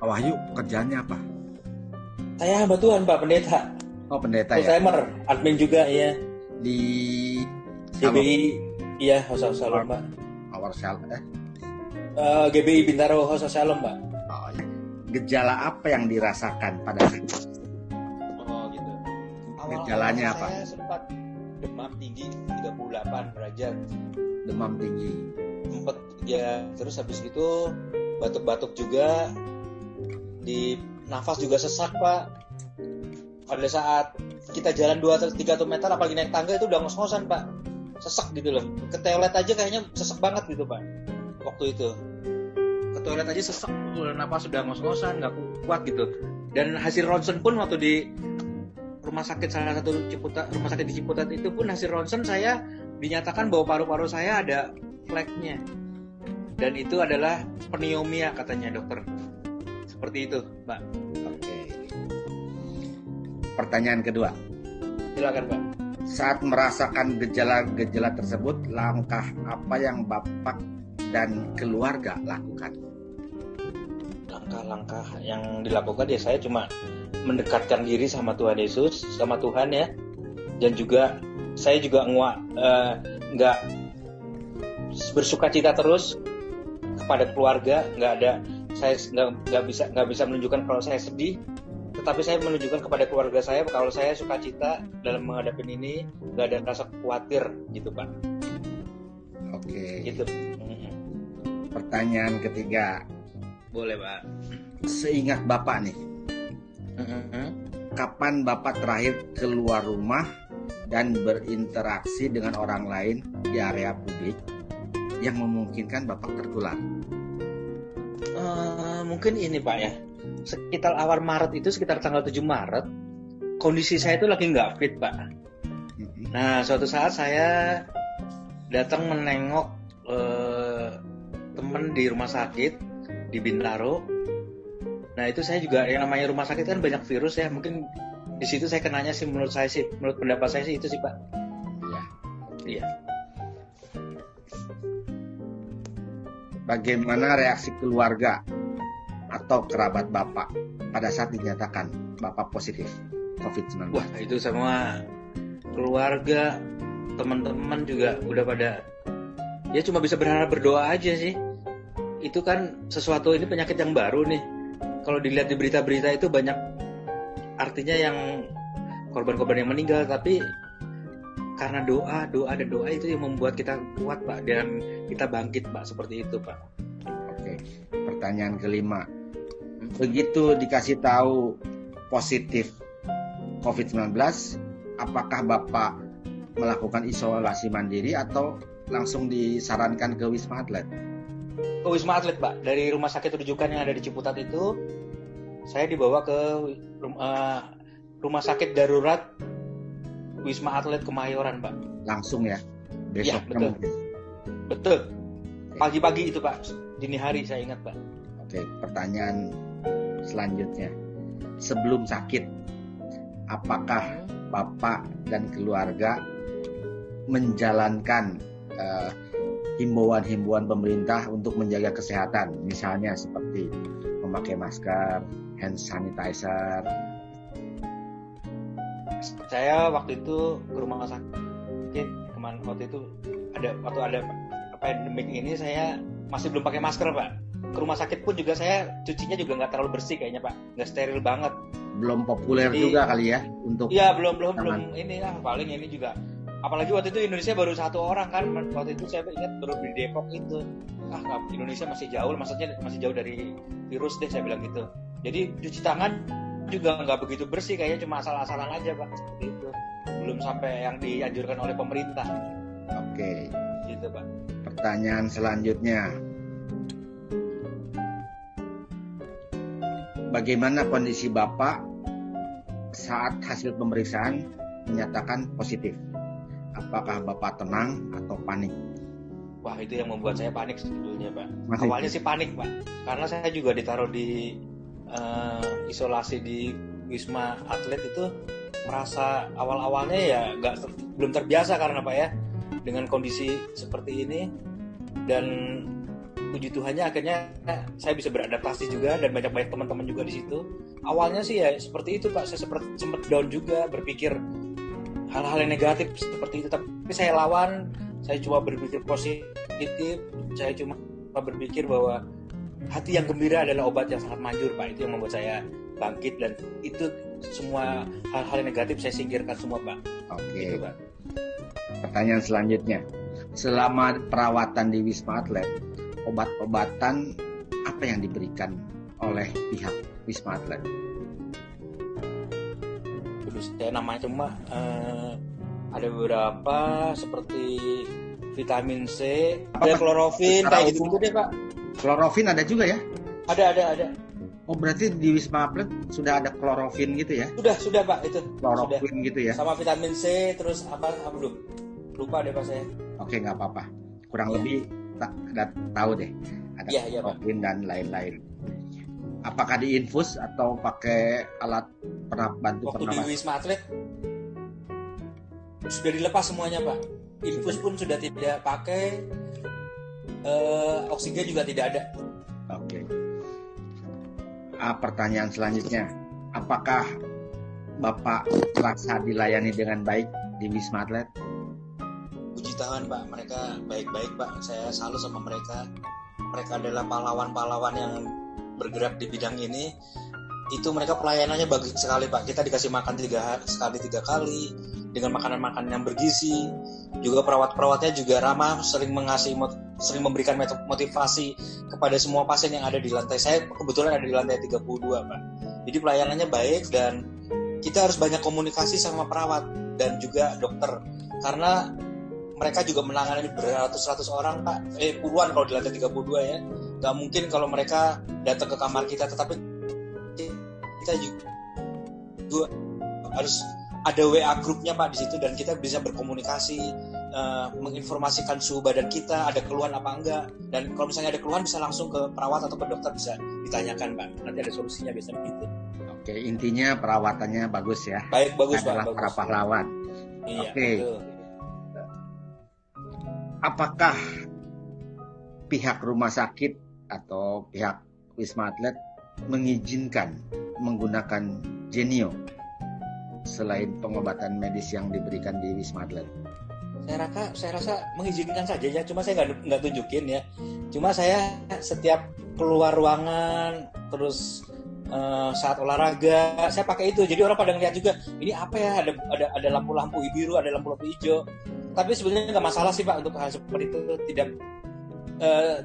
Pak Wahyu pekerjaannya apa? Saya hamba Tuhan, Pak, pendeta. Oh, pendeta Full ya. timer, admin juga ya. Di GBI, iya, House of Shalom, Pak. Our Shalom. GBI Bintaro House of Shalom, Pak. Oh, ya. Gejala apa yang dirasakan pada saat itu? Oh, gitu. Gejalanya apa? Saya sempat demam tinggi 38 derajat. Demam tinggi. Sempat ya, terus habis itu batuk-batuk juga, di nafas juga sesak, Pak. Pada saat kita jalan 2-3 meter apalagi naik tangga itu udah ngos-ngosan, Pak. Sesak gitu loh. Ke toilet aja kayaknya sesak banget gitu, Pak. Waktu itu. Ke toilet aja sesak, nafas sudah ngos-ngosan, nggak kuat gitu. Dan hasil ronsen pun waktu di rumah sakit salah satu rumah sakit di Ciputat itu pun hasil ronsen saya dinyatakan bahwa paru-paru saya ada fleknya. Dan itu adalah pneumonia katanya dokter. Seperti itu, Pak. Oke. Pertanyaan kedua. Silakan, Pak. Saat merasakan gejala-gejala tersebut, langkah apa yang Bapak dan keluarga lakukan? Langkah-langkah yang dilakukan ya saya cuma mendekatkan diri sama Tuhan Yesus, sama Tuhan ya. Dan juga saya juga nggak bersukacita terus kepada keluarga, saya nggak bisa menunjukkan kalau saya sedih, tetapi saya menunjukkan kepada keluarga saya kalau saya sukacita dalam menghadapi ini, nggak ada rasa khawatir gitu, Pak. Oke. Gitu. Pertanyaan ketiga. Boleh, Pak. Seingat Bapak nih, kapan Bapak terakhir keluar rumah dan berinteraksi dengan orang lain di area publik yang memungkinkan Bapak tertular? Mungkin ini, Pak ya. Sekitar awal Maret itu, sekitar tanggal 7 Maret, kondisi saya itu lagi nggak fit, Pak. Nah, suatu saat saya datang menengok teman di rumah sakit di Bintaro. Nah, itu saya juga, yang namanya rumah sakit kan banyak virus ya. Mungkin di situ saya kenanya sih, menurut pendapat saya sih itu sih, Pak. Iya. Bagaimana reaksi keluarga atau kerabat Bapak pada saat dinyatakan Bapak positif COVID-19? Wah, itu semua keluarga, teman-teman juga udah pada ya cuma bisa berharap berdoa aja sih. Itu kan sesuatu, ini penyakit yang baru nih. Kalau dilihat di berita-berita itu banyak artinya yang korban-korban yang meninggal, tapi karena doa itu yang membuat kita kuat, Pak, dan kita bangkit, Pak, seperti itu, Pak. Oke. Pertanyaan kelima. Begitu dikasih tahu positif COVID-19, apakah Bapak melakukan isolasi mandiri atau langsung disarankan ke Wisma Atlet? Ke Wisma Atlet, Pak. Dari rumah sakit rujukan yang ada di Ciputat itu, saya dibawa ke rumah sakit darurat Wisma Atlet Kemayoran, Pak. Langsung ya? Iya, betul. Mungkin. Betul. Pagi-pagi itu, Pak. Dini hari saya ingat, Pak. Oke, pertanyaan selanjutnya. Sebelum sakit, apakah Bapak dan keluarga menjalankan himbauan-himbauan pemerintah untuk menjaga kesehatan, misalnya seperti memakai masker, hand sanitizer? Saya waktu itu ke rumah sakit kemarin, waktu itu waktu ada pandemik ini saya masih belum pakai masker, Pak. Ke rumah sakit pun juga saya cucinya juga nggak terlalu bersih kayaknya, Pak. Nggak steril banget. Belum populer juga kali ya untuk. Iya, belum ini lah, paling ini juga. Apalagi waktu itu Indonesia baru 1 orang kan. Waktu itu saya ingat baru di Depok itu. Indonesia masih jauh, maksudnya masih jauh dari virus deh, saya bilang gitu. Jadi cuci tangan juga nggak begitu bersih, kayaknya cuma asal-asalan aja, Pak, seperti itu. Belum sampai yang dianjurkan oleh pemerintah. Oke. Gitu, Pak. Pertanyaan selanjutnya. Bagaimana kondisi Bapak saat hasil pemeriksaan menyatakan positif? Apakah Bapak tenang atau panik? Wah, itu yang membuat saya panik sebetulnya, Pak. Masih? Awalnya sih panik, Pak. Karena saya juga ditaruh di isolasi di Wisma Atlet itu, merasa awal-awalnya ya belum terbiasa karena, Pak ya, dengan kondisi seperti ini. Dan puji Tuhannya akhirnya saya bisa beradaptasi juga dan banyak teman-teman juga di situ. Awalnya sih ya seperti itu Pak, saya sempat down juga, berpikir hal-hal yang negatif seperti itu, tapi saya lawan, saya cuma berpikir positif, saya cuma berpikir bahwa hati yang gembira adalah obat yang sangat manjur Pak. Itu yang membuat saya bangkit, dan itu semua hal-hal yang negatif saya singkirkan semua Pak. Oke. Gitu, Pak. Pertanyaan selanjutnya, selama perawatan di Wisma Atlet, obat-obatan apa yang diberikan oleh pihak Wisma Atlet? Saya namanya cuma ada beberapa seperti vitamin C, ada klorofin, kayak gitu deh Pak. Klorofin ada juga ya? Ada. Oh, berarti di Wisma Atlet sudah ada klorofin gitu ya? Sudah Pak, itu. Klorofin sudah. gitu ya? Sama vitamin C, terus apa belum? Lupa deh Pak saya. Oke, nggak apa-apa. Kurang lebih tahu deh. Ada klorofin dan lain-lain. Apakah diinfus atau pakai alat bantu Waktu pernapas? di Wisma Atlet sudah dilepas semuanya Pak. Infus pun sudah tidak pakai, oksigen juga tidak ada. Oke. Pertanyaan selanjutnya, apakah Bapak merasa dilayani dengan baik di Wisma Atlet? Puji Tuhan Pak, mereka baik-baik Pak. Saya salut sama mereka. Mereka adalah pahlawan-pahlawan yang bergerak di bidang ini. Itu mereka pelayanannya bagus sekali Pak. Kita dikasih makan 3 kali dengan makanan-makanan yang bergizi. Juga perawat-perawatnya juga ramah, sering memberikan motivasi kepada semua pasien yang ada di lantai. Saya kebetulan ada di lantai 32 Pak. Jadi pelayanannya baik, dan kita harus banyak komunikasi sama perawat dan juga dokter, karena mereka juga menangani beratus-ratus orang Pak, puluhan kalau di lantai 32 ya. Gak mungkin kalau mereka datang ke kamar kita, tetapi kita juga harus ada WA grupnya Pak di situ, dan kita bisa berkomunikasi, menginformasikan suhu badan kita, ada keluhan apa enggak, dan kalau misalnya ada keluhan bisa langsung ke perawat atau ke dokter, bisa ditanyakan Pak, nanti ada solusinya, biasanya begitu. Oke, intinya perawatannya bagus ya. Bagus adalah Pak, para pahlawan. Iya, Oke. betul. Apakah pihak rumah sakit atau pihak Wisma Atlet mengizinkan menggunakan Genio selain pengobatan medis yang diberikan di Wisma Atlet? Saya rasa mengizinkan saja ya, cuma saya nggak tunjukin ya. Cuma saya setiap keluar ruangan, terus saat olahraga saya pakai itu, jadi orang pada ngeliat juga ini apa ya, ada lampu-lampu biru, ada lampu-lampu hijau. Tapi sebenarnya nggak masalah sih Pak untuk hal seperti itu, tidak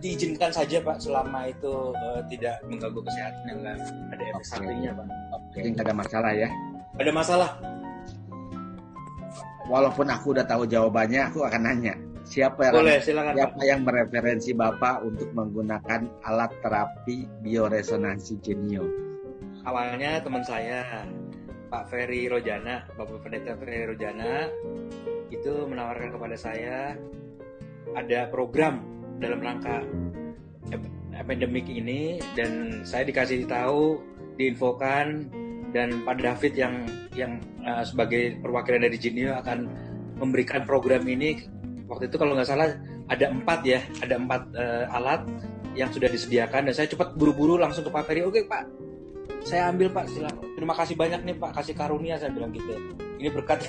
diizinkan saja Pak, selama itu tidak mengganggu kesehatan, yang nggak ada efek sampingnya Pak. Jadi nggak ada masalah ya? Ada masalah. Walaupun aku udah tahu jawabannya, aku akan nanya. Siapa yang mereferensi Bapak untuk menggunakan alat terapi bioresonansi Genio? Awalnya teman saya, Pak Ferry Rojana, Bapak Pendeta Ferry Rojana, itu menawarkan kepada saya ada program dalam rangka epidemik ini, dan saya dikasih tahu, diinfokan, dan Pak David yang sebagai perwakilan dari Genio akan memberikan program ini. Waktu itu kalau nggak salah ada 4 alat yang sudah disediakan, dan saya cepat buru-buru langsung ke Pak Ferry. Oke Pak, saya ambil Pak, silakan. Terima kasih banyak nih Pak, kasih karunia, saya bilang gitu. Ini berkat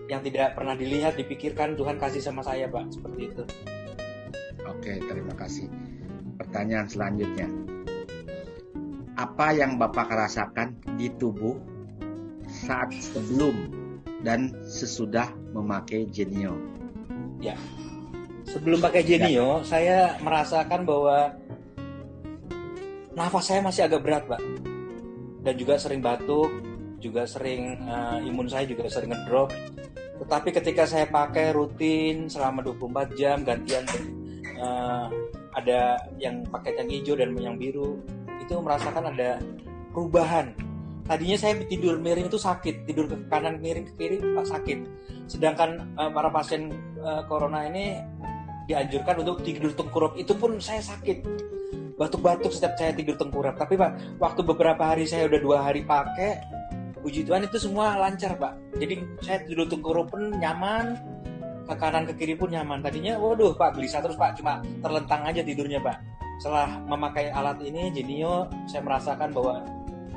yang tidak pernah dilihat, dipikirkan, Tuhan kasih sama saya Pak, seperti itu. Oke, terima kasih. Pertanyaan selanjutnya, apa yang Bapak rasakan di tubuh saat sebelum dan sesudah memakai Genio? Ya, sebelum pakai Genio, saya merasakan bahwa nafas saya masih agak berat Pak, dan juga sering batuk, juga sering imun saya juga sering ngedrop. Tetapi ketika saya pakai rutin selama 24 jam gantian, ada yang pakai yang hijau dan yang biru, itu merasakan ada perubahan. Tadinya saya tidur miring itu sakit, tidur ke kanan miring ke kiri sakit. Sedangkan para pasien corona ini dianjurkan untuk tidur tengkurap, itu pun saya sakit, batuk-batuk setiap saya tidur tengkurap. Tapi Pak, waktu beberapa hari saya udah 2 hari pakai, puji Tuhan itu semua lancar Pak. Jadi saya tidur tengkurap pun nyaman, ke kanan ke kiri pun nyaman. Tadinya waduh Pak, gelisah terus Pak, cuma terlentang aja tidurnya Pak. setelah memakai alat ini Genio, saya merasakan bahwa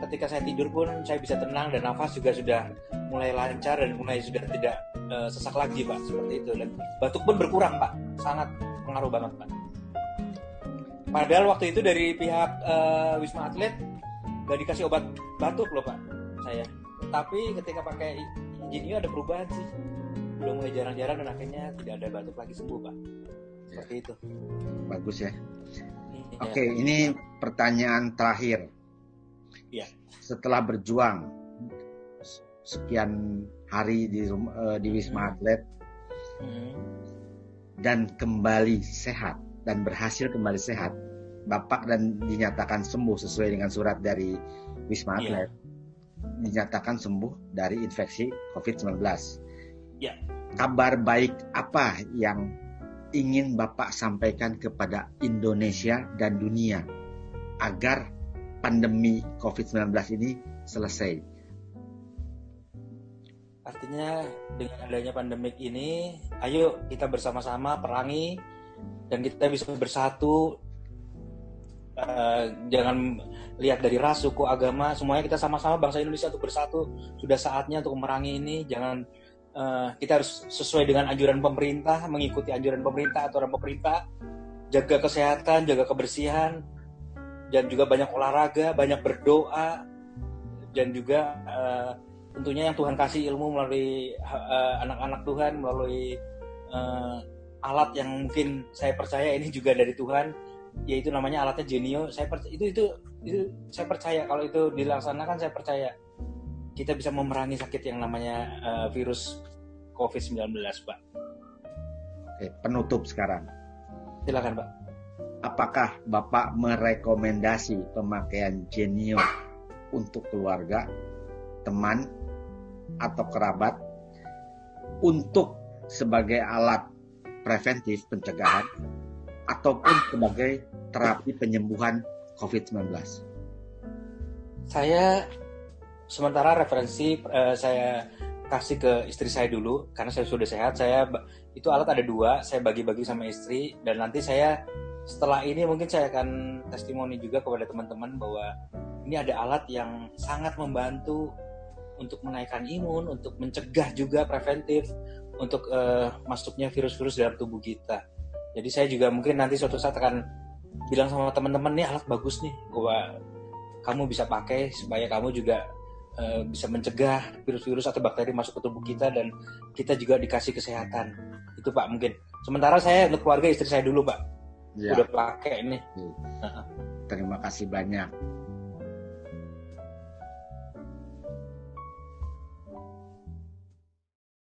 ketika saya tidur pun saya bisa tenang dan nafas juga sudah mulai lancar dan mulai sudah tidak sesak lagi Pak, seperti itu. Dan batuk pun berkurang Pak, sangat pengaruh banget Pak. Padahal waktu itu dari pihak Wisma Atlet gak dikasih obat batuk loh Pak saya. Tapi ketika pakai Genio ada perubahan sih. Belum mulai jarang-jarang dan akhirnya tidak ada batuk lagi, sembuh Pak. Seperti itu. Bagus ya. Oke, ini pertanyaan terakhir. Ya. Setelah berjuang sekian hari di Wisma Atlet dan kembali sehat dan berhasil kembali sehat, Bapak dan dinyatakan sembuh sesuai dengan surat dari Wisma Atlet, dinyatakan sembuh dari infeksi COVID-19. Ya. Kabar baik apa yang ingin Bapak sampaikan kepada Indonesia dan dunia agar pandemi COVID-19 ini selesai? Artinya dengan adanya pandemik ini, ayo kita bersama-sama perangi dan kita bisa bersatu. Jangan lihat dari ras, suku, agama, semuanya kita sama-sama bangsa Indonesia untuk bersatu. Sudah saatnya untuk memerangi ini. Jangan kita harus sesuai dengan anjuran pemerintah, mengikuti anjuran pemerintah, aturan pemerintah, jaga kesehatan, jaga kebersihan, dan juga banyak olahraga, banyak berdoa, dan juga tentunya yang Tuhan kasih ilmu melalui anak-anak Tuhan, melalui alat yang mungkin saya percaya ini juga dari Tuhan, yaitu namanya alatnya Genio. Saya percaya, itu saya percaya kalau itu dilaksanakan, saya percaya kita bisa memerangi sakit yang namanya virus COVID-19, Pak. Oke, penutup sekarang. Silakan, Pak. Apakah Bapak merekomendasi pemakaian Genio untuk keluarga, teman, atau kerabat untuk sebagai alat preventif pencegahan ataupun sebagai terapi penyembuhan COVID-19? Saya sementara referensi saya kasih ke istri saya dulu karena saya sudah sehat. Itu alat ada 2, saya bagi-bagi sama istri, dan nanti saya setelah ini mungkin saya akan testimoni juga kepada teman-teman bahwa ini ada alat yang sangat membantu untuk menaikkan imun, untuk mencegah juga preventif untuk masuknya virus-virus dalam tubuh kita. Jadi saya juga mungkin nanti suatu saat akan bilang sama teman-teman, nih alat bagus nih, bahwa kamu bisa pakai supaya kamu juga bisa mencegah virus-virus atau bakteri masuk ke tubuh kita dan kita juga dikasih kesehatan. Itu Pak mungkin. Sementara saya untuk keluarga, istri saya dulu Pak. Ya. Udah pakai ini. Terima kasih banyak.